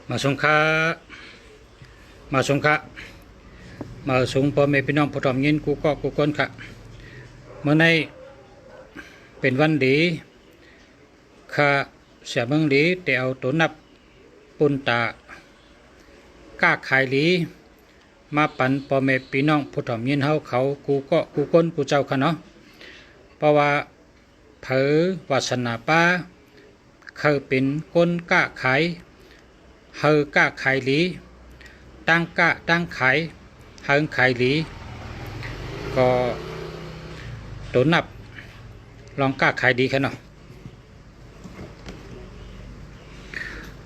มาสงฆ์มาสงฆ์มาสงพ่อแม่พี่น้องผู้ทำยินกูก็กูก้นค่ะเมื่อในเป็นวันดีข้าเสียเมืองดีแต่เอาตัวนับปุนตาก้าขายลีมาปั่นพ่อแม่พี่น้องผู้ทำยินเฮาเขากูก็กูก้นกูเจ้าค่ะเนาะเพราะว่าเผอวาสนาป้าเคยเป็นก้นก้าขายเฮอก้าขายลีตั้งก้าตั้งขายเฮงขายลีก็ตัวนับลองก้าขายดีแค่เนาะ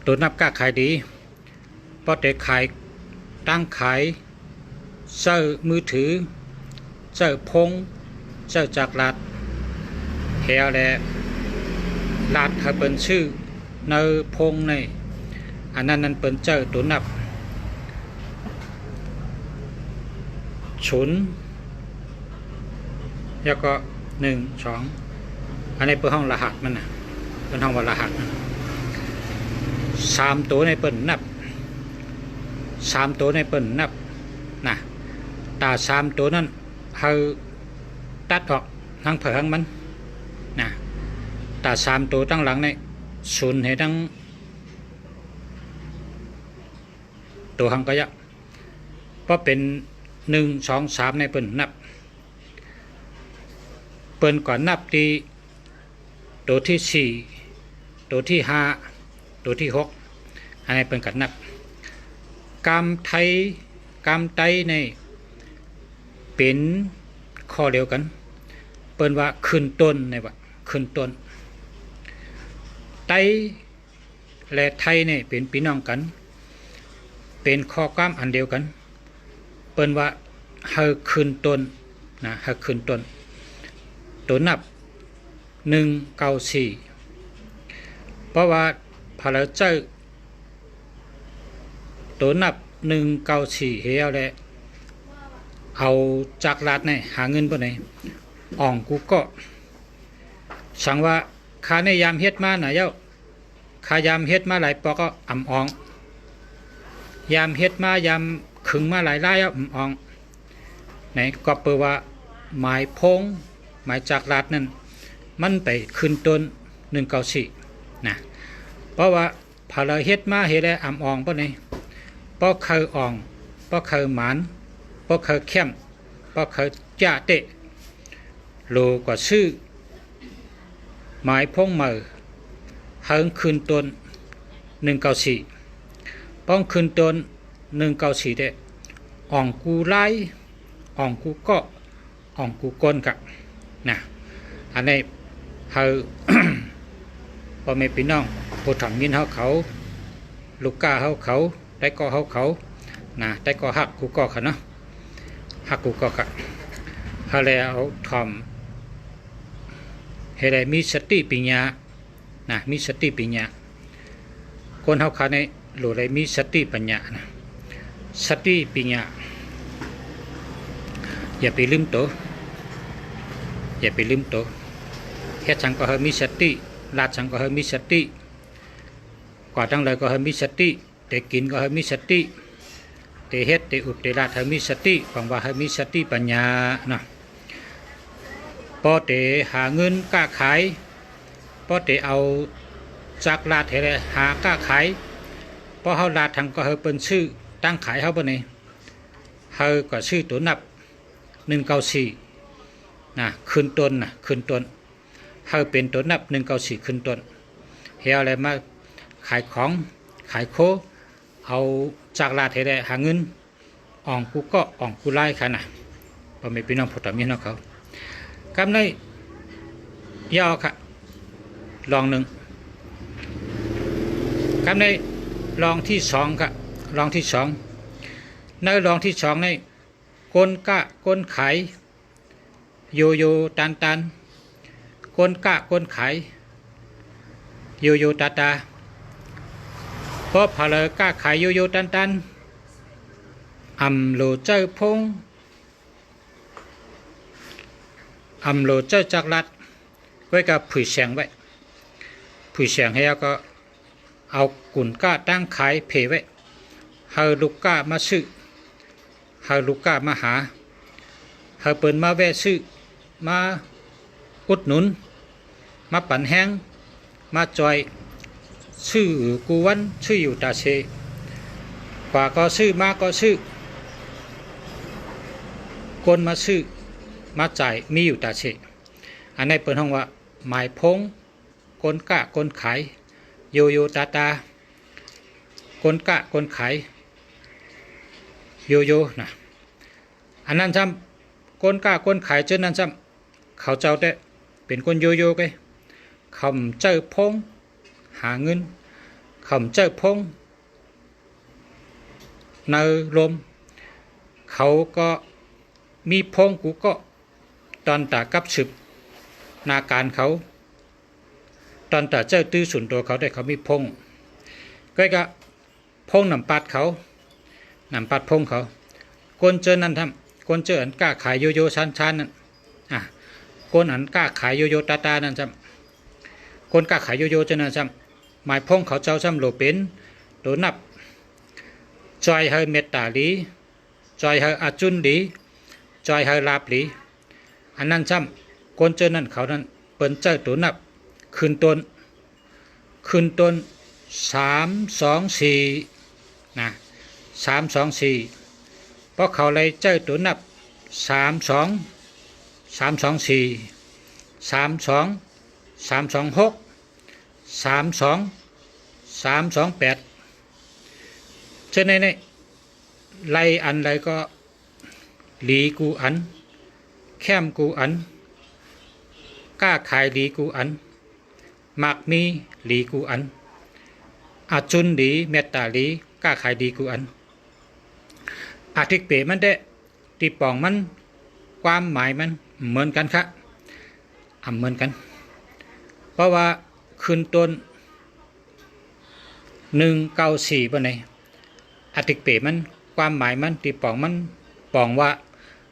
ตัวนับก้าขายดีพอแต่ขายตั้งขายเสื้อมือถือเสื้อพงเสื้อจากลาดเฮียแหละลาดให้เป็นชื่อเนอพงในอันนั้นนั่นเป็นเจ้าตัวนับศูนย์แล้วก็1 2อันนี้เป็นห้องรหัสมันนะเป็นห้องวันรหัส3ตัวในเปิ่นนับ3ตัวในเปิ่นนับนะตา3ตัวนั้นเขาตัดออกทั้งเผยทั้งมันนะตา3ตัวตั้งหลังในศูนย์ให้ทั้งตัวหังก็ยะเพราะเป็น1 2 3ในเปิ่นนับเปิ่นก่อนนับที่ตัวที่4ตัวที่5ตัวที่6อันนี้เป็นกันนับกรรมไทยกรรมไตในเป็นข้อเดียวกันเปิ่นว่าขึ้นต้นในว่าขึ้นต้นไตและไทยเนี่ยเป็นพี่น้องกันเป็นข้อกรรมอันเดียวกันเปิ่นว่าเฮาขึ้นต้นนะเฮาขึ้นต้นตัวนับ194เพราะว่าพระเจ้าตัวนับ194เฮียแล้วเอาจากลาดในหาเงินบ่ไหนอ่องกูก็สั่งว่าข้าในยามเฮ็ดมาน่ะเจ้าข้ายามเฮ็ดมาหลายปอก็อ่ำอ่องยามเฮ็ดมายามขึงมาหลายๆอ่ำอ่องไหนก็เปิดว่าหมายพงหมายจากลาดนั่นมันไปขึ้นต้น194นะเพราะว่าพอเราเฮ็ดมาเฮ็ดแล้วอ่ำอ่องบ่ไหนเพราะเคยอ่องเพราะเคยหมานเพราะเคยเข้มเพราะเคยจ้าเตะโลกว่าชื่อหมายพงมือเฮิงคืนต้น194ป้องคืนต้น194เด้อ่องกูไล่อ่องกูก็อ่องกูก้นกะนะอันนี้เฮา พ่อแม่พี่น้องผู้ทำยินเฮาเขาลูกกาเฮาเขาได้ก็เฮาเขานะได้ก็หักกูก็ค่ะเนาะหักกูก็กะเฮาแล้วทำให้ได้มีสติปัญญานะมีสติปัญญาคนเฮาเขาในหรือได้มีสติปัญญานะสติปัญญาอย่าไปลืมตัวอย่าไปลืมตัวเฮ็ดจังก็ให้มีสติลาดจังก็ให้มีสติกว่าทั้งหลายก็ให้มีสติแต่กินก็ให้มีสติแต่เฮ็ดแต่อุปแต่ลาดให้มีสติฟังว่าให้มีสติปัญญานะพอแต่หาเงินกล้าขายพอแต่เอาจากลาดให้หากล้าขายพอเฮาลาดทางก็เฮาเปิ้นชื่อตั้งขายเฮาบ่นี่เฮาก็ชื่อตัวนับ194นะขึ้นต้นนะขึ้นต้นเฮาเป็นตัวนับ194ขึ้นต้นเฮาอะไรมาขายของขายโคเอาจากลาดให้ได้หาเงินอ่องกูก็อ่องกูไล่ค่ะนะบ่มีพี่น้องผู้ทำยินเนาะเขากำไรย่อค่ะลอง1กำไรลองที่2ค่ะลองที่2ในลองที่2ในก้นกะก้นขายโยโย่ตันตันก้นกะก้นขายโยโย่ตาตาเพราะพอเลยกะขายโยโย่ตันตันอำโลเจ้าพงอำโลเจ้าจักรัดไว้กับผุยแสงไว้ผุยแสงให้ก็ เอากุ่นก้าตั้งขายเพไว้เฮาลูกก้ามาซื้อเฮาลูกก้ามาหาเฮาเปิ้นมาแวะซื้อมาอุดหนุนมาปั่นแห้งมาจอยชื่อกูวันชื่ออยู่ตาเชกว่าก็ซื้อมาก็ซื้อคนมาซื้อมาจ่ายมีอยู่ตาเชอันนี้เปิ้นห้องว่าหมายพงคนกะคนขายโยโย่ตาตาคนกะคนขายโยโย่นะอันนั้นจำคนกะคนขายเจ้านั้นจำเขาเจ้าแต่เป็นคนโยโย่กันคำเจ้าพงหาเงินคำเจ้าพงเนอลมเขาก็มีพงกูก็ตอนตากับสืบนาการเขาตอนตาเจ้าตื้อส่วนตัวเขาได้เขามีพงก็พงนำปัดเขานำปัดพงเขาคนเจอนั่นทำคนเจออันกล้าขายโยโย่ชั้นนั่นคนอันกล้าขายโยโย่ตานั่นจำคนกล้าขายโยโย่เจ้านั่นจำหมายพงเขาเจ้าจำโลเป็นโดนับจอยเฮเมตตาลีจอยเฮอาจุนลีจอยเฮลาบลีอันนั้นจำคนเจอนั่นเขานั้นเปิ้นเจ้าตัวนับขึ้นต้น324นะ324เพราะเขาเลยเจ้าตัวนับ32 324 32 326 32 328เช่นในไล่อันไรก็หลีกูอันแคมกูอันกล้าขายหลีกูอันมักมีหลีกูอันอาจุนหลีเมตตาหลีกล้าขายหลีกูอันอาทิกเปมันได้ตีป่องมันความหมายมันเหมือนกันครับเหมือนกันเพราะว่าขึ้นต้น194ปะไหนอาทิกเปมันความหมายมันตีป่องมันป่องว่า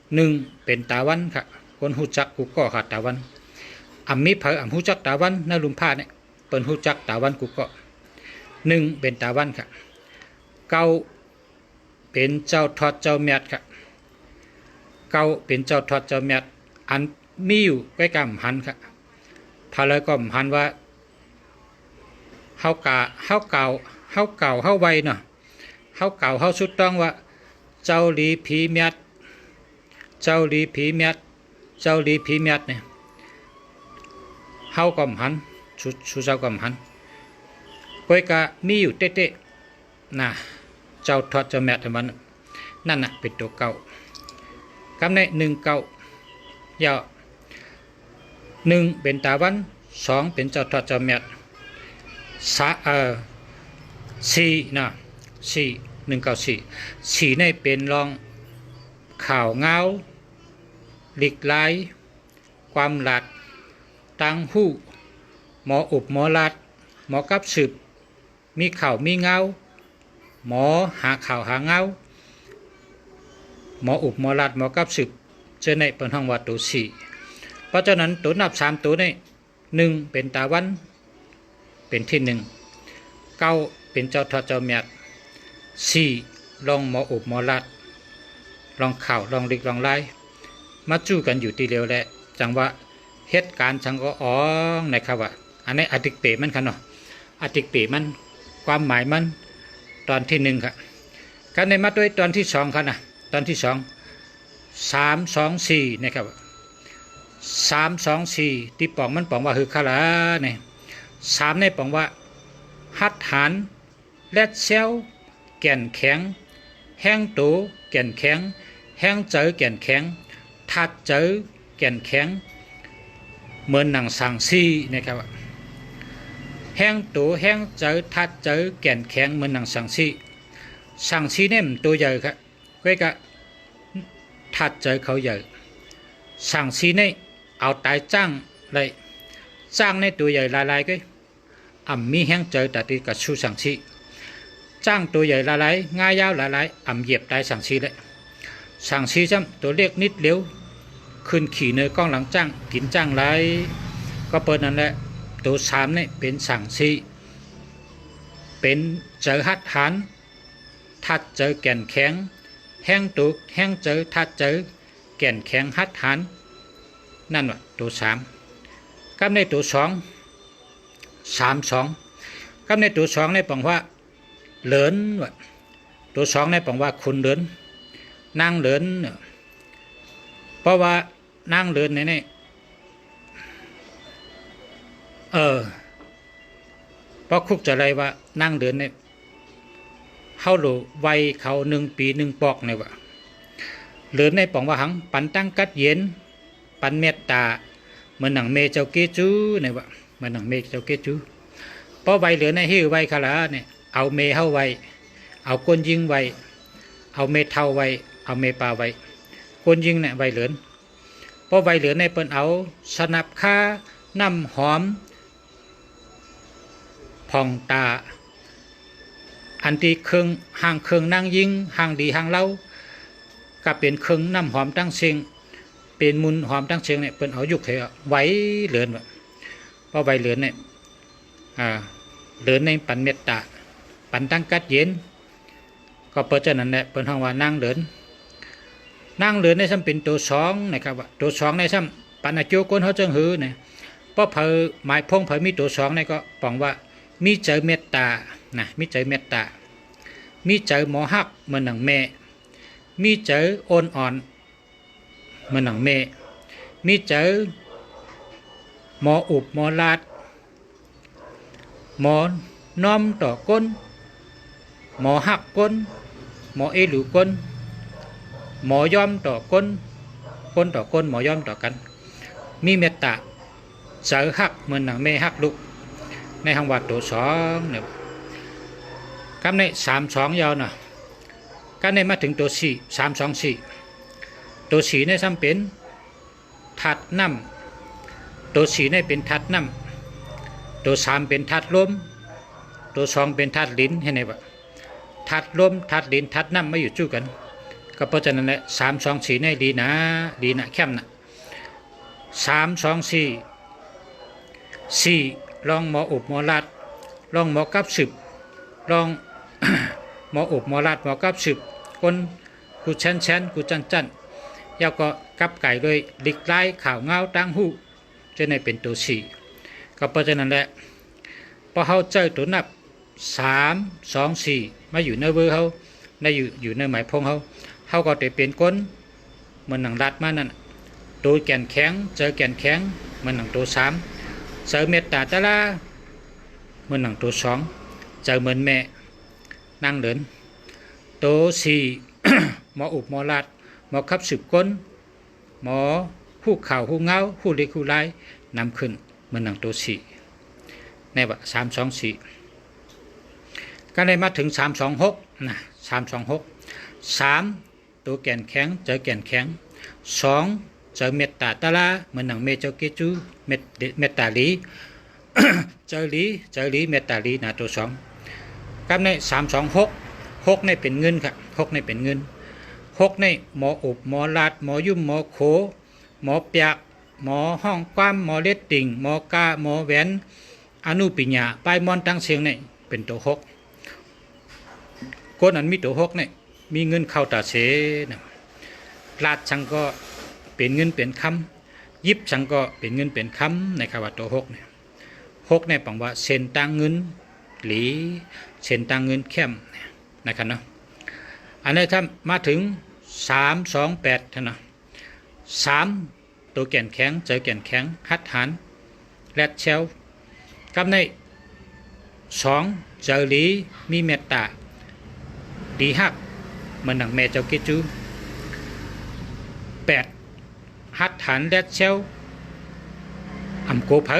1เป็นตาวันค่ะคนหูจักกูก็ขาดตาวันมีเผอหูจักตาวันในลุมผ้าเนี่ยเปิ้นหูจักตาวันกูก็1เป็นตาวันค่ะเก้าเป็นเจ้าทอดเจ้าเมียดค่ะเก้าเป็นเจ้าทอดเจ้าเมียดอันมีอยู่ใกล้กับหันค่ะพาเลยก็หันว่าเฮาเก่าเฮาไวเนาะเฮาเก่าเฮาสุดต้องว่าเจ้าหลีผีเมียดเจ้าหลีผีเมียดเจ้าหลีผีเมียดเนี่ยเฮาก็หันชูเจ้าก็หันก้อยกะมีอยู่เต๊ะๆนะเจ้าทอดเจ้าเมียดมันนั่นน่ะเป็นตัวเก่ากำใน19ย่อ1เป็นตาวัน2เป็นเจ้าทอดเจ้าเมียด4นะ4 194 4ในเป็นรองข่าวเงาหลีกลายความหลัดตังหู้หมออุบหมอลัดหมอกับสืบมีข่าวมีเงาหมอหาข่าวหาเงาหมออุบหมอลัดหมอกับสืบเจอในเป็นห้องวัดตัว4เพราะฉะนั้นตัวนับ3ตัวนี่1เป็นตาวันเป็นที่1 9เป็นเจ้าทอดเจ้าเมียด4ลองหมออุบหมอลัดลองข่าวลองลิกลองไล่มาจู้กันอยู่ทีเดียวแหละจังว่าเหตุการณ์จังก็อ๋อนะครับว่าอันนี้อติกเปมันค่ะเนาะอติกเปมันความหมายมันตอนที่1ค่ะกันในมาด้วยตอนที่2ค่ะนะตอนที่2 324นะครับ324ที่ป่องมันป่องว่าคือคาลาเนี่ย3ในป่องว่าหัดหันแลดเซลแก่นแข็งแห้งโตแก่นแข็งแห้งเจอแก่นแข็งทัดเจอแก่นแข็งเหมือนหนังสังซีนะครับแห้งโตแห้งเจอทัดเจอแก่นแข็งเหมือนหนังสังซีเนี่ยมันตัวใหญ่ครับก็ทัดเจอเขาใหญ่สังซีเนี่ยเอาตายจ้างเลยจ้างในตัวใหญ่ลายๆก็มีแห้งเจอแต่ตีกับชูสังซีจ้างตัวใหญ่ละลายง่ายยาวละลายเหยียบได้สั่งซีเลยสั่งซีจำตัวเรียกนิดเลี้ยวขึ้นขี่เนื้อกล้องหลังจ้างกินจ้างไรก็เปิดนั่นแหละตัว3นี่เป็นสั่งซี เป็นเจอหัดหันทัดเจอแก่นแข็งแห้งตุกแห้งเจอทัดเจอแก่นแข็งหัดหันนั่นว่าตัวสามกับในตัวสองสามสองกับในตัวสองในปังว่าเหลินว่าตัวสองในปังว่าคุณเหลินนางเหลินเพราะว่านางเหลินนี่เพราะคุกจะไรว่านางเหลินเนี่ยเข้าหลูวัยเขา1 ปี1 ปอกเนี่ยว่าเหลินในปังว่าหังปันตั้งกัดเย็นปันเมตตาเหมือนหนังเมเจ้าเกจูเนี่ยว่าเหมือนหนังเมเจ้าเกจูเพราะใบเหลือในหิ้วใบขลาเนี่ยเอาเมเข้าไว้เอาก้นยิงไว้เอาเมเท่าไว้เอาเมปลาไว้ก้นยิงเนี่ยใบเหลือนเพราะใบเหลือนในเปิ้นเอาสนับค่าน้ำหอมผ่องตาอันที่เครื่องห่างเครื่องนั่งยิงห่างดีห่างเล่าก็เป็นเครื่องน้ำหอมตั้งเสียงเป็นมุนหอมตั้งเสียงเนี่ยเปิ้นเอายุกเหไว้เหลือนว่าเพราะใบเหลือนเนี่ยเหลือนในปันเมตตาปันตั้งกัดเย็นก็เปิดจากนั้นแหละเปิดห้องว่านั่งเหลือนนั่งเหลือนในซ้ำเป็นตัวสองนะครับว่าตัวสองในซ้ำปันอาจุก้นเขาจังหือเนี่ยเพราะเผยหมายพงเผยมีตัวสองในก็ปองว่ามีเจอเมตตานะมีเจอเมตตามีเจอหมอฮักเหมือนหนังแม่มีเจอโอนอ่อนเหมือนหนังแม่มีเจอหมออุบหมอลาดหมอน้อมต่อก้นหมอหักก้นหมอเอหรือก้นหมอยอมต่อก้นก้นต่อก้นหมอยอมต่อกันมีเมตตาเจอหักเหมือนหนังแม่หักลูกในห้องวัดตัวสองเนี่ยคำใน3 2ยาวหน่อยกันในมาถึงตัว4 3 2 4ตัว4ในซ้ำเป็นทัดน้ำตัว4ในเป็นทัดน้ำตัว3เป็นทัดลมตัว2เป็นทัดลิ้นให้ไหนวะทัดลมทัดลิ้นทัดน้ำไม่อยู่จู้กันก็เพราะฉะนั้นแหละ3 2 4ในดีนะแคมนะ3 2 4ลองหมออุบหมอลาดลองหมอกับสืบลอง หมออุบหมอลาดหมอกับสืบคนกูแชนกูจันยาวก็กับไก่เลยดิกไล่ข่าวเงาตั้งหูจะในเป็นตัว4ก็เพราะฉะนั้นแหละพอเขาเจอตัวนับ3 2 4มาอยู่ในเวอร์เขาในอยู่ในหมายพงเขาก็จะเป็นก้นเหมือนหนังรัดมานั่นตัวแก่นแข็งเจอแก่นแข็งเหมือนหนังตัว3เจอเมตตาตะลาเหมือนหนังตัว2เจอเหมือนแม่นั่งเหลินตัว4 หมออุบหมอลาดหมอขับสืบก้นหมอผู้ข่าวผู้เงาผู้เล็กผู้ไล่นำขึ้นเหมือนหนังตัว4ในว่า3 2 4ก็ได้มาถึง3 2 6นะ3 2 6 3ตัวแก่นแข็งเจอแก่นแข็ง2เจอเมตตาตะลาเหมือนหนังเมเจ้าเกจูเมตตาลี เจอลีเมตตาลีนะตัว2กับใน3 2 6ในเป็นเงินครับ6ในเป็นเงิน6ในหมออุบหมอลาดหมอยุ่มหมอโขหมอเปียกหมอห้องความหมอเล็ดติ่งหมอกาหมอแหวนอนุปิญญาปลายมอนตั้งเสียงเนี่ยเป็นตัว6ก้นอันมีตัว6เนี่ยมีเงินเข้าตาเสนะลาดชังก็เป็นเงินเป็นคำยิบชังก็เป็นเงินเป็นคำในคำว่าตัว6เนี่ย6ในปังว่าเส้นต่างเงินหลีเส้นต่างเงินเข้มนะครับเนาะอันนี้ถ้ามาถึง3 2 8ท่านเนาะ3ตัวแก่นแข็งเจอแก่นแข็งหัดหันแรดเชลกับใน2เจอหลีมีเมตตาดีหักเหมือนหนังแม่เจ้าเกจู8หัดหันแรดเชลอำโกเพอ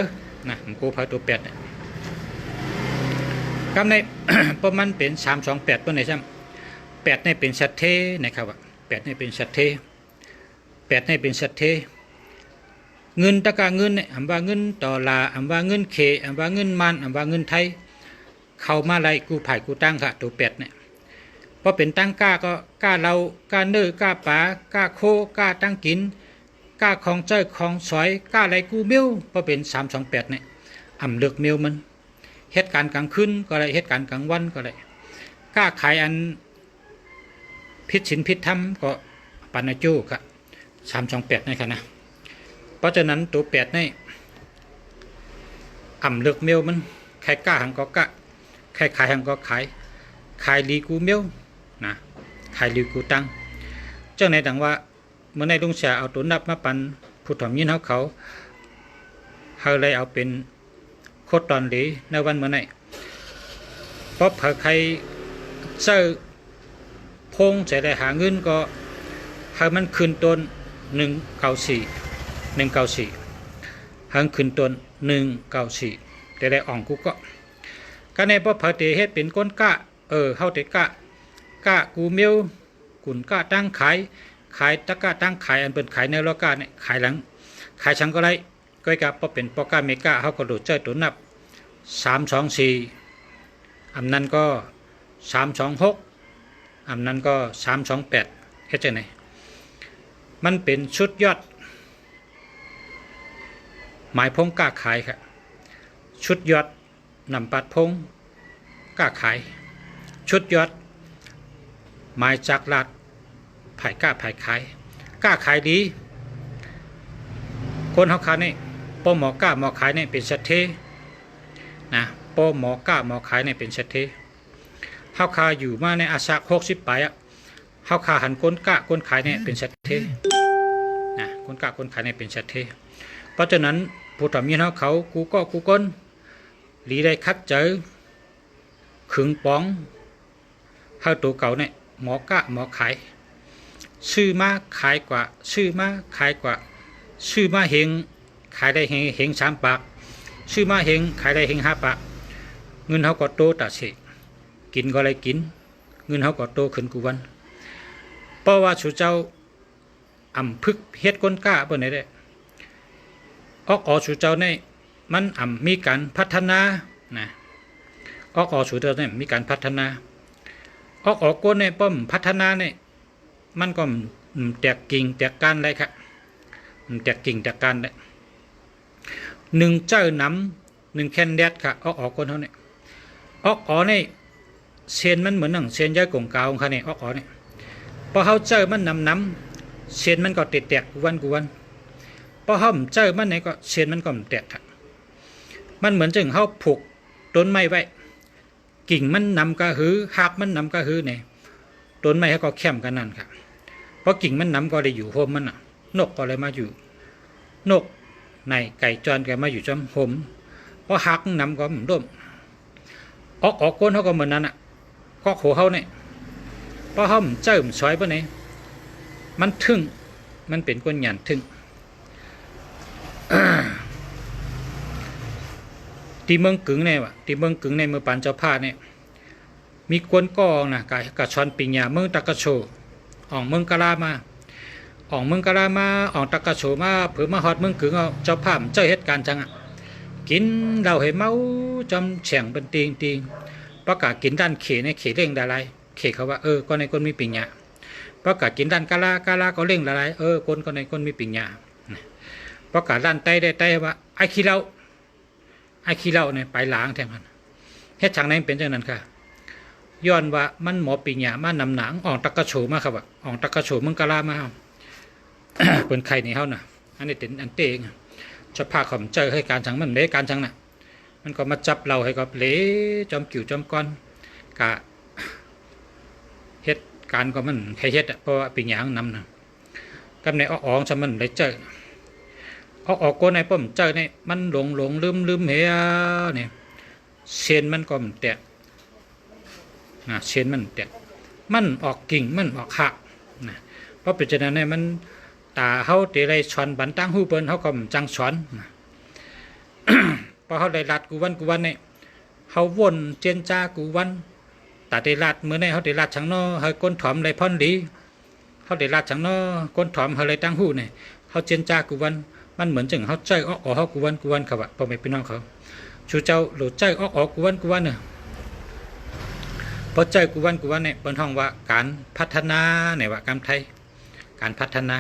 นะอำโกเพอตัว8กับใน ประมาณเป็น3 2 8ตัวไหนซ้ำ8ในเป็นสัตเทนะครับว่า8ในเป็นสัตเท8ในเป็นสัตเทเงินตะกาเงินเนี่ยอำว่าเงินต่อลาอำว่าเงินเคอำว่าเงินมันอำว่าเงินไทยเข้ามาไล่กูไผ่กูตั้งค่ะตัว8เนี่ยพอเป็นตั้งกล้าก็กล้าเรากล้าเนื้อกล้าป่ากล้าโคกล้าตั้งกินกล้าของเจ้าของสอยกล้าไรกูเมียวพอเป็น3 2 8เนี่ยอำเลือกเมียวมัน เหตุการณ์กลางคืนก็ได้เหตุการณ์กลางวันก็ได้กล้าขายอันพิษศีลพิษธรรมก็ปานาจูกะ328นี่ค่ะนะเพราะฉะนั้นตัว8นี่อ่ำเลือกเมียวมันใครกล้าหังก็กะใครขายหังก็ขายลีกูเมียวนะขายลีกูตังเจ้าในดังว่าเมื่อในลุงเสียเอาตัวนับมาปันผู้ถ่อมยินเขาเลยเอาเป็นโคตรตอนหลีในวันเมื่อไหร่เพราะเผื่อใครเจอพงจะได้หาเงินก็ให้มันคืนต้น194ให้คืนต้น194แต่ได้อ่องกูก็ในเพราะเผื่อเตเฮ็ดเป็นก้นกะเฮาเตกะกูเมียวกุนกะตั้งขายตะกะตั้งขายอันเป็นขายในโลกาเนี่ยขายหลังขายชังก็ได้ก็กับพอเป็นปอกาเมกาเขาก็โดดเจอตัวนับ324อำนั้นก็326อำนั้นก็328เฮ็ดจังได๋มันเป็นชุดยอดหมายพงกล้าขายครับชุดยอดนำปัดพงกล้าขายชุดยอดหมายจากลาดภายกล้าภายขายกล้าขายดีคนเฮาขายนี่ปอหมอกล้าหมอขายนี่เป็นสัตเทนะปอหมอกล้าหมอขายนี่เป็นสัตเทเฮาขายอยู่มาในอาสา60ปีอะเฮาขายหันคนกล้าคนขายนี่เป็นสัตเทนะคนกล้าคนขายนี่เป็นสัตเทเพราะฉะนั้นผู้ทำยินเขากูก้นหลีได้คัดเจอขึงป้องเฮาตัวเก่าเนี่ยหมอกล้าหมอขายซื้อมาขายกว่าซื้อมาขายกว่าซื้อมาเฮงขายได้เฮง3 ปากซื้อมาเฮงขายได้เฮง5 ปากเงินเขาก็โตตัดสิกินก็เลยกินเงินเขาก็โตขึ้นกูวันเพราะว่าสุเจ้าอ่ำพึกเฮ็ดก้นกล้าบ่ไหนได้สุเจ้าเนี่ยมันอ่ำมีการพัฒนานะสุเจ้าเนี่ยมีการพัฒนาก้นเนี่ยป้อมพัฒนาเนี่ยมันก็แตกกิ่งแตกก้านเลยครับแตกกิ่งแตกก้านเลย1เจ้าน้ำ1แคนแดดค่ะก้นเขาเนี่ยเนี่ยเส้นมันเหมือนหนังเส้นใยกงกาวของเขาเนี่ยเนี่ยพอเขาเจอมันน้ำเส้นมันก็แตกกูวันพอเขาเจอมันไหนก็เส้นมันก็แตกครับมันเหมือนจึงเขาผูกต้นไม้ไว้กิ่งมันนำกระหือหักมันนำกระหือเนี่ยต้นไม้เขาก็แคมกันนั่นครับเพราะกิ่งมันนำก็ได้อยู่โฮมมันน่ะนกก็เลยมาอยู่นกในไก่จรก็มาอยู่จำโฮมเพราะหักนำก็เหมือนร่มก้นเขาก็เหมือนนั้นอ่ะก็โขเขาเนี่ยเพราะเขาเจิมซอยปะเนี่ยมันทึ่งมันเป็นก้นหยันทึ่งที่เมืองกึ่งเนี่ยวะที่เมืองกึ่งในเมืองปานเจ้าผ้าเนี่ยมีกวนกองนะกะชอนปิญญาเมืองตะกะโชเมืองกะลามาเมืองกะลามาตะกะโชมาเผื่อมาฮอดเมืองกึ่งเอาเจ้าผ้าเจ้าเหตุการณ์จังอ่ะกินเราให้เมาจำแฉ่งเป็นตีงประกาศกินด้านเขในเขเร่งได้ไรเขเขาว่าก็ในคนมีปิญญาประกาศกินด้านกะลก็เร่งได้ไรคนก็ในคนมีปิญญาประกาศด้านใต้ได้ใต้ว่าไอ้ขี้เหล้าเนี่ยไปล้างแทนมันเฮ็ดทางนั้นเป็นจังนั้นค่ะย้อนว่ามันหมอปิญญามานำหนังตะกะโฉมาครับว่าตะกะโฉเมืองกะลามา เป็นไข่ในเฮาน่ะอันนี้เป็นอันเตงจะพาขมเจอให้การจังมันเละการจังน่ะมันก็มาจับเราให้กับเละจอมกิ่วจอมก้อนกะเฮ็ดการก็มันใครเฮ็ดเพราะว่าปิญญานำน่ะกำในซะมันได้เจอก้นในป้อมเจอเนี่ยมันหลงลืมเหียเนี่ยเส้นมันก็แตกเส้นมันแตกมันออกกิ่งมันออกหักนะเพราะเป็นฉะนั้นเนี่ยมันตาเขาเตะไรช้อนบันตั้งหูเปิ้นเขาก็จังช้อนพอเขาได้รัดกูวันเนี่ยเขาวนเจนจ้ากูวันตาได้รัดเมื่อเนี่ยเขาได้รัดชังนอเขาก้นถอมไรพ่อนดีเขาได้รัดชังนอก้นถอมเขาไรตั้งหูเนี่ยเขาเจนจ้ากูวันมันเหมือนจังเขาใจเขากูวันครับพ่อแม่พี่น้องเขาชูเจ้าหลุดใจกูวันเนี่ยพอใจกูวันเนี่ยเป็นห้องว่าการพัฒนาในว่าการไทยการพัฒนา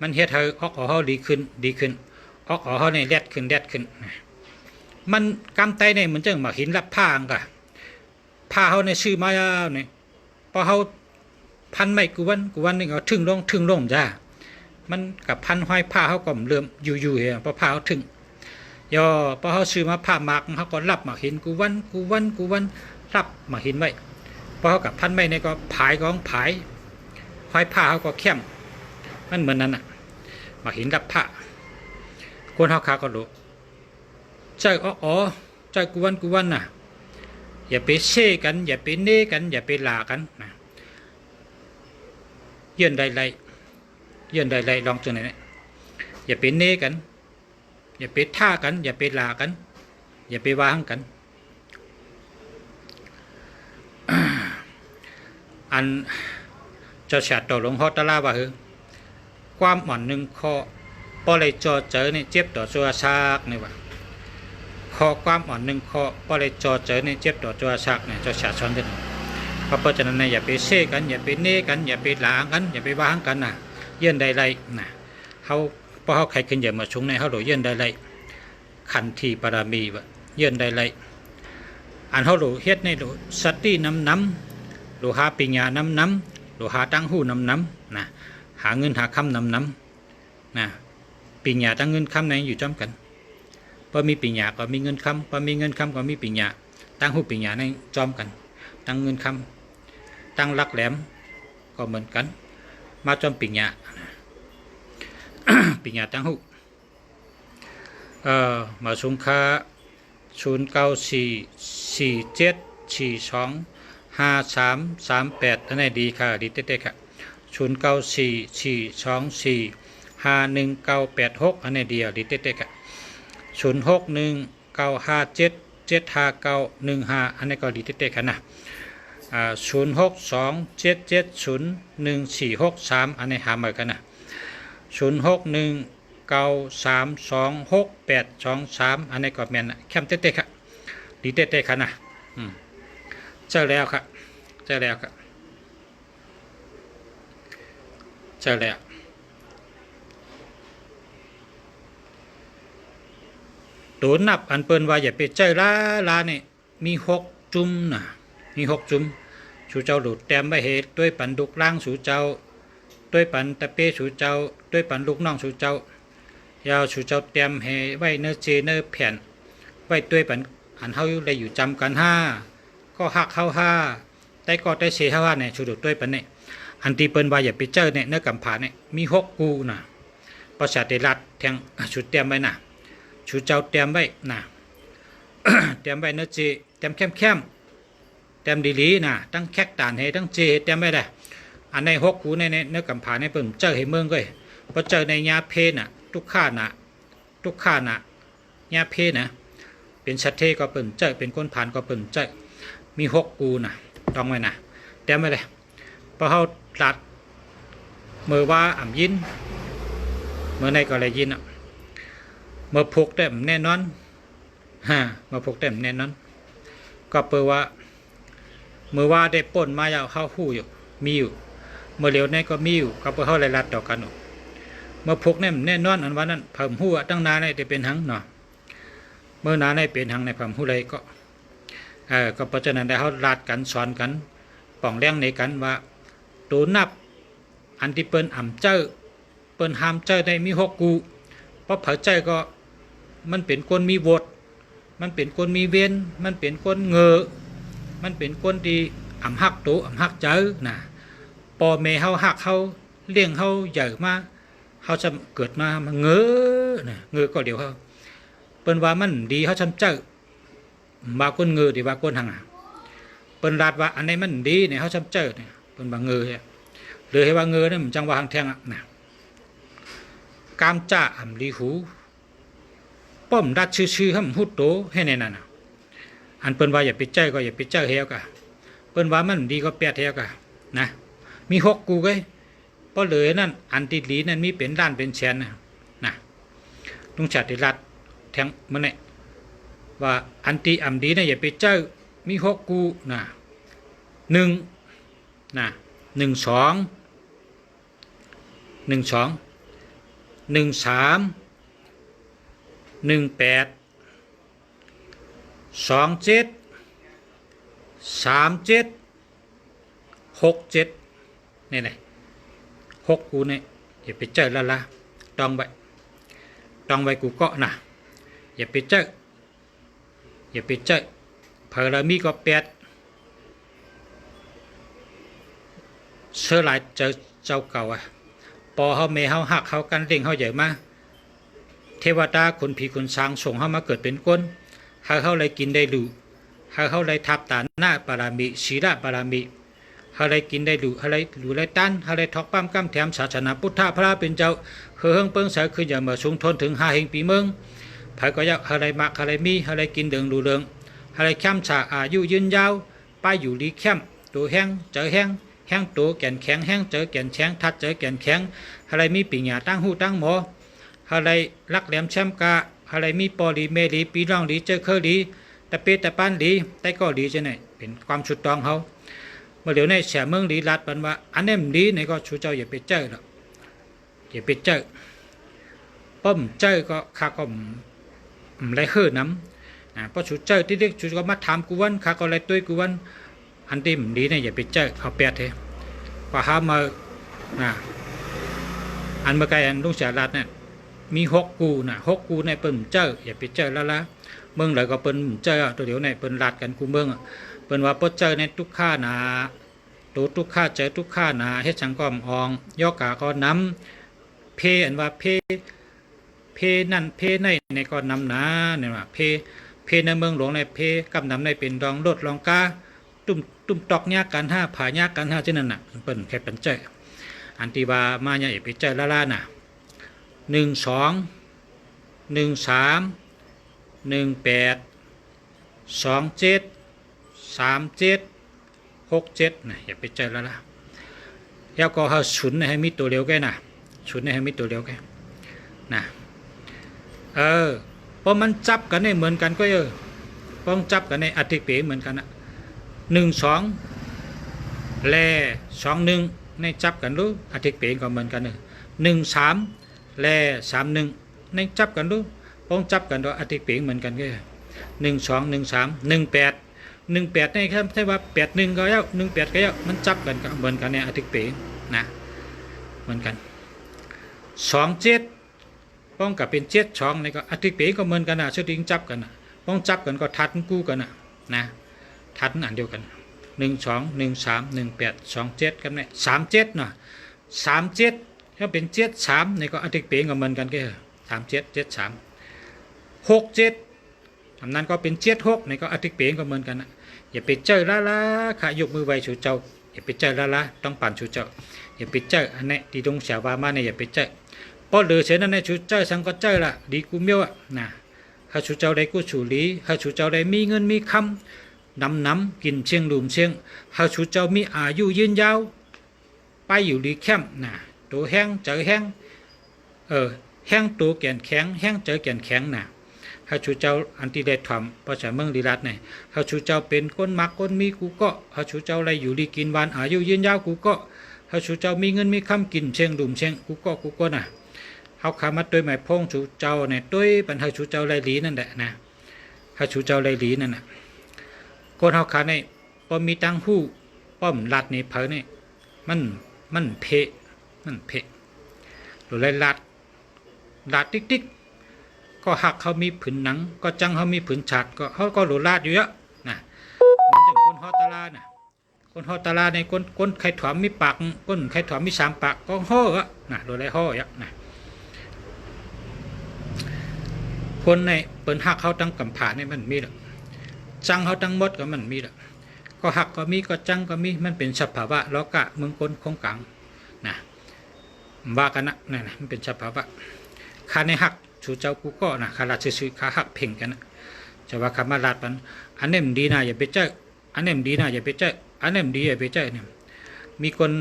มันเฮ็ดให้เขาดีขึ้นเขาเนี่ยแดดขึ้น มันกำไตเนี่ยเหมือนจังมาหินรับผ้าอังกะผ้าเขาในชื่อมาเนี่ยพอเขาพันไม่กูวันนี่ก็ถึงลงจ้ามันกับพันห้อยผ้าเขาก็เริ่มอยู่เหรอพอผ้าเขาถึงย่อพอเขาซื้อมาผ้าหมากเขาก็รับมาหินกูวันรับมาหินไว้พอเขากับพันไม่เนี่ยก็ผายห้อยผ้าเขาก็เข้มมันเหมือนนั้นอ่ะมาหินรับผ้าคนเขาขาก็รู้ใจใจกูวันน่ะอย่าไปเช่กันอย่าไปเน่กันอย่าไปลากันนะเยื่อนใดลองจังไหนเนี่ยอย่าไปเน่กันอย่าไปท่ากันอย่าไปลากันอย่าไปวางกันอันเจ้าชาติต่อหลวงพ่อตะลาว่าความหม่อนหนึ่งข้อพอเลยจอเจอเนี่ยเจ็บต่อตัวชากนี่ว่าข้อความอ่อนหนึ่งข้อพอเลยจอเจอเนี่ยเจ็บต่อตัวชากเนี่ยเจ้าชาติสอนกันเพราะฉะนั้นอย่าไปเช่กันอย่าไปเน่กันอย่าไปหลางกันอย่าไปวางกันนะเยื่อนใดๆนะเขาพอเขาใครขึ้นอย่ามาชงในเขาหลเยื่อนใดๆขันทีปรามีวะเยื่อนใดๆอันเขาหลเฮ็ดในหลสติน้ำหลหาปิญญาน้ำหลหาตั้งหูน้ำนะหาเงินหาคำน้ำนะปิญญาตั้งเงินคำในอยู่จอมกันพอมีปิญญาก็มีเงินคำพอมีเงินคำก็มีปิญญาตั้งหูปิญญาในจอมกันตั้งเงินคำตั้งลักแหลมก็เหมือนกันมาจอมปิญญา ปิญญาตั้งหูมาสงค่า094474253338อันนี้ดีค่ะดีเต้ๆค่ะ0944245196อันนี้เดียวดีเต้ๆค่ะ0619577591อันนี้ก็ดีเต้ๆค่ะนะ0627701463อันนี้หามากันนะ0619326823อันนี้ก็แม่นนะแคมเต้ๆค่ะดีเต้ๆค่ะนะเจอแล้วค่ะเจอแล้วตัวนับอันเปิ้นว่าอย่าไปเจอลาเนี่ยมี6จุ่มนะมี6จุ่มสู่เจ้าหลุดแต้มไว้เหตุด้วยปันดุกล่างสู่เจ้าด้วยปันตะเป้สู่เจ้าด้วยปันลูกน้องสู่เจ้ายาวสู่เจ้าแต้มให้ไว้เนื้อเจเนื้อแผ่นไว้ด้วยปันอันเฮาได้อยู่จำกัน5ก็หักเข้า5แต่ก็ได้เสีย5เนี่ยสู่หลุดด้วยปันเนี่ยอันที่เปิ้นว่าอย่าไปเจอเนี่ยเนื้อกำผาเนี่ยมี6กูนะประชาธิรัฐแทงสู่แต้มไว้น่ะสู่เจ้าแต้มไว้น่ะ แต้มไว้เนื้อเจแต้มเข้มแต้มดีๆนะตั้งแคกตานให้ตั้งเจแต้มไม่ได้อันใน6กูในเนื้อกำผาในเปิ้นเจอให้เมืองก็พอเจอในยาเพน่ะทุกข้าน่ะยาเพนะเป็นชัดเทก็เปิ้นเจอเป็นคนผ่านก็เปิ้นเจอมี6กูน่ะต้องไว้น่ะแต้มไม่ได้พอเฮาตัดมือว่าอ่ำยินเมื่อในก็เลยยินอ่ะเมื่อพกแต้มแน่นอนเมื่อพกแต้มแน่นอนก็เปิดว่าเมื่อว่าได้ป่นมายาวเข้าหู้อยู่มีอยู่เมื่อเร็วในก็มีอยู่ก็เปิดเข้าไล่รัดต่อกันเมื่อพกแน่นอนอันว่านั้นเพิ่มหู้ตั้งนานในจะเป็นหังเนาะเมื่อนานในเป็นหังในเพิ่มหู้เลยก็เพราะฉะนั้นได้เขารัดกันสอนกันป่องแรงในกันว่าตัวนับอันที่เปิ้นอ่ำเจ้าเปิ้นห้ามเจ้าได้มี6กูเพราะเผาใจก็มันเป็นคนมีโหวตมันเป็นคนมีเวียนมันเป็นคนเงอมันเป็นคนที่อ่ำหักตัวอ่ำหักเจ้านะปอเมเฮาหักเฮาเลี้ยงเฮาใหญ่มาเฮาจะเกิดมาเงอนะเงอก็เดี๋ยวเฮาเปิ้นว่ามันดีเฮาจำเจ้าบาคนเงอดีว่าคนหังเปิ้นรัดว่าอันไหนมันดีเนี่ยเฮาจำเจ้าเนี่ยเปิ้นว่าเงอหรือให้ว่าเงอเนี่ยมันจังว่าหังแทงนะกามจ้าอ่ำลีหูป้อมดัดชื่อๆให้มันหุดโตให้ในนั้นอันเปิ้นว่าอย่าไปเจ้าก็อย่าไปเจ้าเฮวกะเปิ้นว่ามันดีก็แปดเฮวกะนะมี6กูไงเพราะเลยนั่นอันติดลีนั่นมีเป็นล้านเป็นแสนนะลุงชาติรัฐแทงมันเนี่ยว่าอันติอ่ำดีนะอย่าไปเจ้ามี6กูนะ1นะ12 13 18 27 37 67นี่แหละ6กูเนี่ยอย่าไปเจอละต้องไว้กูเกาะนะอย่าไปเจอเพอเรามีก็8เชื่อหลายเจอเจ้าเก่าปอเขาเมเขาหักเขากันเร่งเขาใหญ่มาเทวดาคนผีคนสร้างส่งเขามาเกิดเป็นคนให้เขาเลยกินได้รู้ให้เขาเลยทับตาหน้าบารมีศีลบารมีเขาเลยกินได้รู้เขาเลยรู้เลยตันเขาเลยทอกปั้มกำแถมศาสนาพุทธพระเป็นเจ้าเฮืองเปิ้งเสาคืออย่ามาสูงทนถึง5 เฮงปีเมืองไผก็อยากเขาเลยมักเขาเลยมีเขาเลยกินเดืองดูเดืองเขาเลยแคมชาอายุยืนยาวไปอยู่ดีแคมตัวแห้งเจอแห้งตัวแก่นแข็งแห้งเจอแก่นแข็งทัดเจอแก่นแข็งอะไรมีปีหยาตั้งหูตั้งหมออะไรลักแหลมแชมกาอะไรมีปอลีเมลีปีร่องลีเจอเคอลีแต่เปแต่ปั้นลีแต่ก็ลีจะไหนเป็นความชุดตองเขาเมื่อเดี๋ยวในเสียเมืองลีรัดบันว่าอันนี้มันลีในก็ชูเจ้าอย่าไปเจอหรอกอย่าไปเจอป้อมเจอก็ข้าก็ไรเฮือน้ำเพราะชูเจอที่เรียกชูก็มาถามกูวันข้าก็ไรตัวกูวันอันที่มันลีเนี่ยอย่าไปเจอเขาแปดเถอะพอหามาอันเมื่อไกลอันลุงเสียรัดเนี่ยมี6 กู6 กูในเปิ้นเจออย่าไปเจอละเมืองไหนก็เปิ้นเจอตัวเดี๋ยวในเปิ้นรัดกันกูเมืองเปิ้นว่าเปิ้นเจอในทุกข้านาตัวทุกข้าเจอทุกข้านาเฮ็ดสังก้อมอองยอกกาก็นำเพอันว่าเพนั่นเพในก็นำนาเนี่ยว่าเพในเมืองหลวงในเพกำนำในเป็นรองรถรองกาตุ้มตอกยากกัน5ผ่ายากกัน5เช่นนั้นน่ะเปิ้นแค่เป็นเจออันที่ว่ามาอย่าไปเจอละน่ะ12 13 18 27 37 67นะอย่าไปเจอแล้วแล้วก็เขาฉุนให้มีตัวเร็วแกนะฉุนให้มีตัวเร็วแกนะเพราะมันจับกันในเหมือนกันก็ต้องจับกันในอธิเปเหมือนกันนะ12แล21ในจับกันรู้อธิเปก็เหมือนกัน13แล31ในจับกันรู้ต้องจับกันด้วยอธิเปเหมือนกันก็12 13 18ในครับใช่ว่า81ก็แล้ว18ก็แล้วมันจับกันก็เหมือนกันในอธิเปนะเหมือนกัน27ป้องกับเป็น72ในก็อธิเปก็เหมือนกันนะชุดทิ้งจับกันนะป้องจับกันก็ทัดกู้กันนะทัดอันเดียวกัน12 13 18 27กันเนี่ย37นะ37ถ้าเป็น73ในก็อธิเปก็เหมือนกันก็37 73 67อันนั้นก็เป็น76ในก็อธิเปก็เหมือนกันนะอย่าไปเจอละขายกมือไว้ชูเจ้าอย่าไปเจอละต้องปั่นชูเจ้าอย่าไปเจออันนี้ที่ตรงเสียว่ามาเนี่ยอย่าไปเจอพอเหลือเสียนั่นในชูเจ้าสังก็เจอละดีกูเมียวนะถ้าชูเจ้าได้กูชูลีถ้าชูเจ้าได้มีเงินมีคำน้ำกินเชียงลุมเชียงถ้าชูเจ้ามีอายุยืนยาวไปอยู่ดีแคมนะตัวแห้งเจอแห้งแห้งตัวแก่นแข็งแห้งเจอแก่นแข็งนะถ้าชูเจ้าอันที่ได้ทำภาษาเมืองลีรัตเนี่ยถ้าชูเจ้าเป็นคนมักคนมีกูก็ถ้าชูเจ้าอะไรอยู่ดีกินวันอายุยืนยาวกูก็ถ้าชูเจ้ามีเงินมีคำกินเชียงดุมเชียงกูก็นะเขาขามาด้วยหมายพงชูเจ้าเนี่ยด้วยปัญหาชูเจ้าไรหลีนั่นแหละนะถ้าชูเจ้าไรหลีนั่นน่ะคนเขาขาในพอมีตังหู้ป้อมลัดในเพอเนี่ยมันเพหรือไรลัดติ๊กก็หักเขามีผืนหนังก็จังเขามีผืนฉาดเขาก็หลุดลาดอยู่เยอะนะมันจังคนฮอตลาน่ะคนฮอตลาในคนไข่ถวมมีปากคนไข่ถวมมี3 ปากก็ห่อนะหลุดไรห่อเยอะนะคนในเปิ่นหักเขาตั้งกำผาเนี่ยมันมีหรอกจังเขาตั้งมดก็มันมีหรอกก็หักก็มีก็จังก็มีมันเป็นสภาวะล้อกะเมืองคนคงกลางนะว่ากันนะนั่นมันเป็นสภาวะคาในหักชูเจ้ากูก็นะขาลาซื้อขาหักเพ่งกันนะจะว่าคำมาลาดปันอันนี้มันดีนะอย่าไปเจออันนี้มันดีนะอย่าไปเจออันนี้มันดีอย่าไปเจอเนี่ยมีคน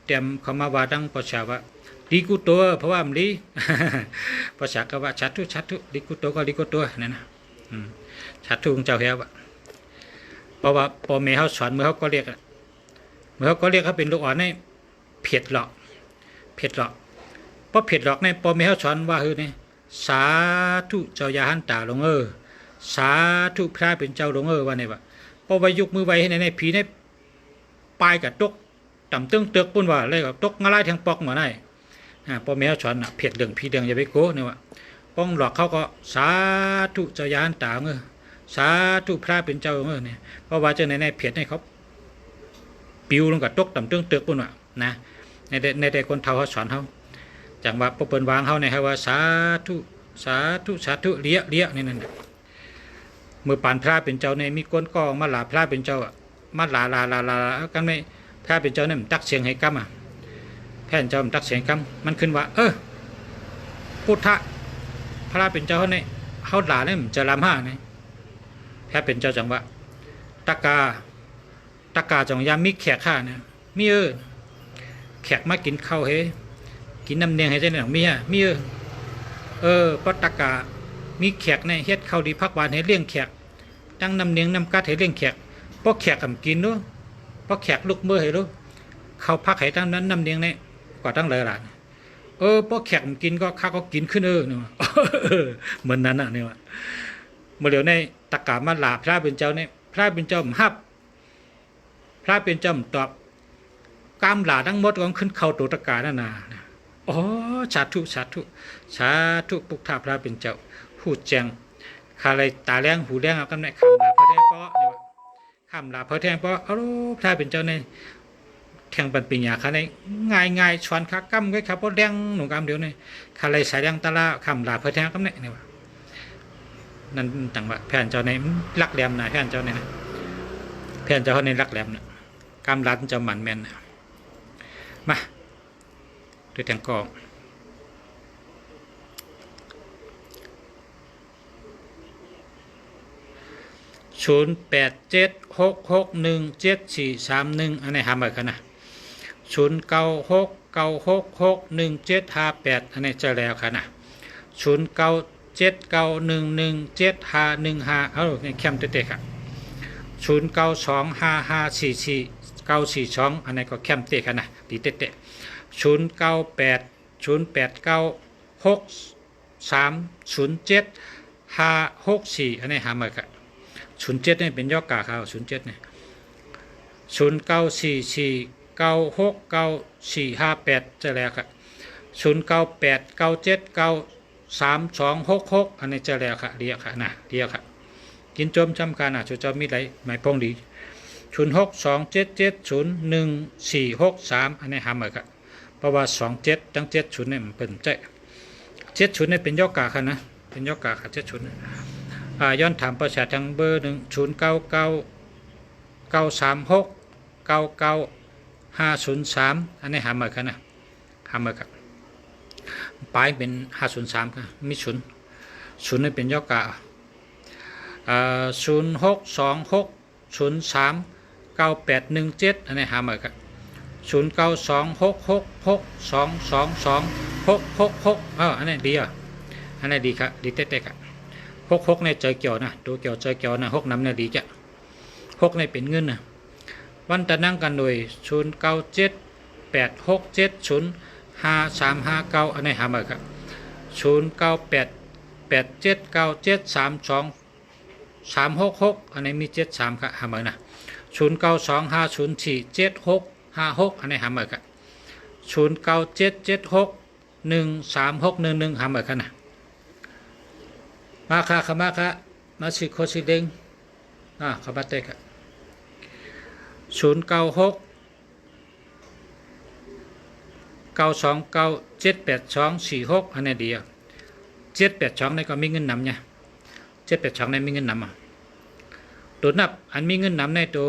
เตรียมเขามาว่าดังประชาว่าดีกูตัวเพราะว่ามันดีภาษาก็ว่าชัดทุดีกูตัวก็ดีกูตัวนั่นนะชัดทุของเจ้าเหี้ยวเพราะว่าพอเมื่อเขาสอนเมื่อเขาก็เรียกเขาเป็นลูกอ่อนในเผ็ดหลอกเพราะเผ็ดหลอกในพอเมื่อเขาสอนว่าเนี่ยสาธุเจ้ายาหันตาลง สาธุพระเป็นเจ้าหลวงว่าเนี่ยว่าพอไว้ยกมือไว้ให้ในผีในปลายกับตกต่ำตึ้งเตือกปุ่นว่าเลยกับตกงาไล่ทางปอกมาได้พ่อแม่สอนเพียดเดืองผีเดืองอย่าไปโก้เนี่ยว่าป้องหลอกเขาก็สาธุเจ้ายานตาสาธุพระเป็นเจ้าเนี่ยเพราะว่าเจ้าในเพียดให้เขาปิวลงกับตกต่ำตึ้งเตือกปุ่นว่านะในคนเท่าเขาสอนเขาจังว่าพอเปิดวางเขาเนี่ยว่าสาธุสาธุสาธุเลี้ยนี่นั่นเมื่อปานพระเป็นเจ้าเนี่ยมีก้นกองมาหลาพระเป็นเจ้ามาหลากันไม่พระเป็นเจ้าเนี่ยมันตักเสียงให้กำแผ่นเจ้ามันตักเสียงกำมันขึ้นว่าพุทธะพระเป็นเจ้าเนี่ยเขาหลาเนี่ยมันจะลำห้าเนี่ยแพทย์เป็นเจ้าจังว่าตะกาจังยามมีแขกข้าเนี่ยมีแขกมากินข้าวเฮกินน้ำเนียงให้เจ้าเนี่ยมีเพราะตะกามีแขกในเฮ็ดข้าวดีพักหวานให้เลี้ยงแขกตั้งน้ำเนียงน้ำกัดให้เลี้ยงแขกเพราะแขกกำกินด้วยเพราะแขกลุกมือให้รู้เขาพักให้ตั้งนั้นน้ำเนียงเนี่ยก็ตั้งเลยล่ะเพราะแขกกินก็ข้าก็กินขึ้นเนี่ยเหมือนนั้นเนี่ยเมื่อเดี๋ยวในตะกามาลาพระเป็นเจ้าเนี่ยพระเป็นเจ้าฮับพระเป็นเจ้าตอบกามหลาทั้งหมดก็ขึ้นเข้าตัวตะกานานาสาธุปุกถาพระเป็นเจ้าพูดแจงคาอะไรตาแรงหูแรงเอากันไหนคำลาพระแทงเพาะเนี่ยคำลาพระแทงเพาะพระเป็นเจ้าในแข่งปันปิญญาคาในง่ายชวนขากำก็ขับรถแดงหนุ่มกำเดียวเนี่ยคาอะไรสายแดงตาลาคำลาพระแทงกันเนี่ยว่านั่นต่างว่าแผ่นเจ้าในรักแหลมนะแผ่นเจ้าในแผ่นเจ้าในรักแหลมนะกำลัดเจ้าหมันแม่นมาด้วยแทงกอง0876617431อันนี้หามากันนะ0969661758อันนี้เจอแล้วค่ะนะ0979117515เนี่ยเข้มเตะๆค่ะ0925544942อันนี้ก็เข้มเตะค่ะนะดีเตะ0980863507 อันนี้หามากัน07เนี่ยเป็นย่อกาครับ07เนี่ย0944969458จะแล้วครับ0989793266อันนี้จะแล้วครับเรียกค่ะนะเรียกครับกินจมจำการจุดจอมมีไรหมายพงดี0627701463อันนี้หามาครับเพราะว่า27ตั้ง70เนี่ยมันเป็น70เนี่ยเป็นย่อกาค่ะนะเป็นย่อกาค่ะ70ย้อนถามประชาทางเบอร์099936995503อันนี้หามากันนะหามากันปลายเป็น503ครับมีศูนย์นี่เป็นย่อกา0626039817อันนี้หามากัน092666222666อันนี้ดีอันนี้ดีครับดีเต๊ะๆครับ6ในเจอเกี่ยวนะตัวเกี่ยวเจอเกี่ยวนะ6น้ำเนี่ยดีจ้ะ6ในเป็นเงินนะวันตะนั่งกันโดย097867055359อันนี้หามาครับ098879732366อันนี้มี73ครับหามานะ0925047656อันนี้หามาครับ0977613611หามาครับนะมาค่ะขมาค่ะมาสิโคสิเด้งขบัตเตก096929778246อันนี้ดี782นี่ก็มีเงินนำเนี่ย782นี่มีเงินนำตัวนับอันมีเงินนำในตัว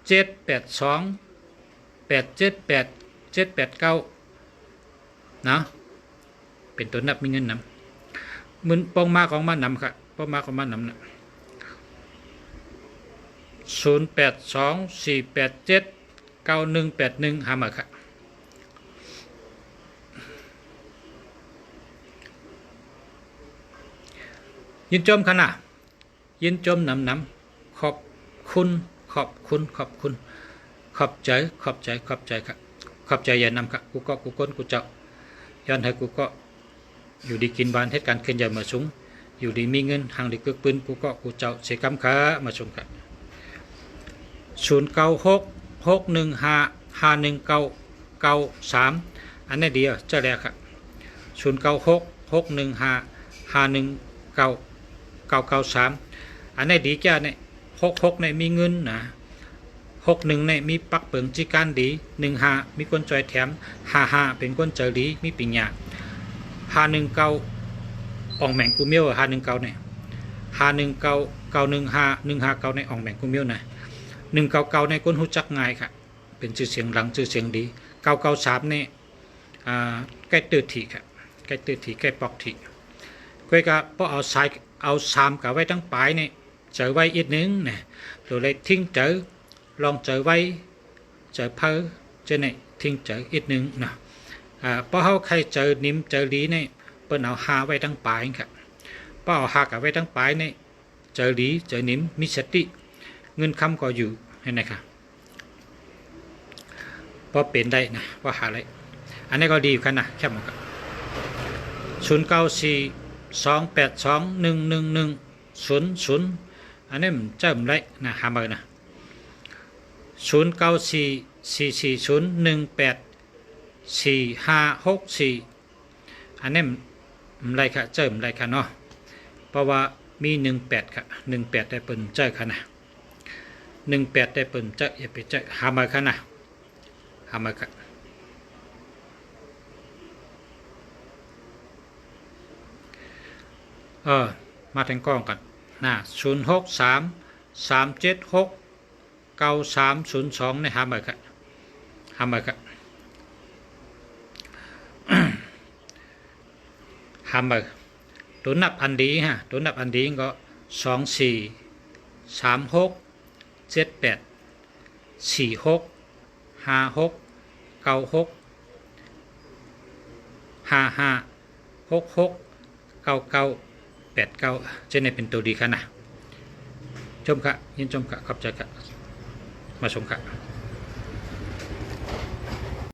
782878789นะเป็นตัวนับมีเงินนำมือปองมาของมันนำค่ะปองมาของมันนำนะ0824879181หามาค่ะยินจมขนาดยินจมนำขอบคุณขอบใจค่ะขอบใจอย่านำค่ะกูก้นกูเจ้าย้อนให้กูก็อยู่ดีกินบานเหตุการณ์ขึ้นใหญ่มาสูง อยู่ดีมีเงินหางดีกึกปืนกูก็กูเจ้าเสกำขามาชมกัน0966155193อันนี้เดียวเจ้าแรกครับ096615519993อันนี้ดีแก่เนี่ย66เนี่ยมีเงินนะ61เนี่ยมีปักเปิงจีการดี15มีคนจอยแถม55เป็นคนเจอดีมีปิญญา519อ่องแมงกูเมียว519เนี่ย519915 159ในอ่องแมงกูเมียวนะ199ในคนหูจักง่ายค่ะเป็นชื่อเสียงหลังชื่อเสียงดี993เนี่ยใกล้ตื่นถี่ครับใกล้ตื่นถี่ใกล้ปอกถี่ก้อยก็พอเอา3กับไว้ทั้งปลายเนี่ยเจอไว้อีกนึงเนี่ยตัวเลยทิ้งเจอลองเจอไว้เจอเพอเจอเนี่ยทิ้งเจออีกนึงนะพอเขาใครเจอนิ่มเจอลีเนี่ยเปิ้นเอา5ไว้ทั้งปลายครับพอเอา5กับไว้ทั้งปลายเนี่ยเจอลีเจอนิ่มมีสติเงินคำก็อยู่เห็นไหมครับพอเป็นได้นะพอหาอะไรอันนี้ก็ดีกันนะแค่หมดครับ0942821110อันนี้มันเจิมได้นะหามานะ0944018464อันนี้มันไรค่ะเจิมไรค่ะเนาะเพราะว่ามี18ค่ะ18ได้เปิ่นเจอค่ะนะ18ได้เปิ่นเจออย่าไปเจอหามาค่ะนะหามาค่ะมาแทงกล้องกันนะ0633769302ในหามาค่ะหามาค่ะหามาตัวนับอันดีฮะตัวนับอันดีก็2436784655669989เช่นนี้เป็นตัวดีค่ะนะชมค่ะยินชมค่ะขอบใจค่ะมาชมค่ะ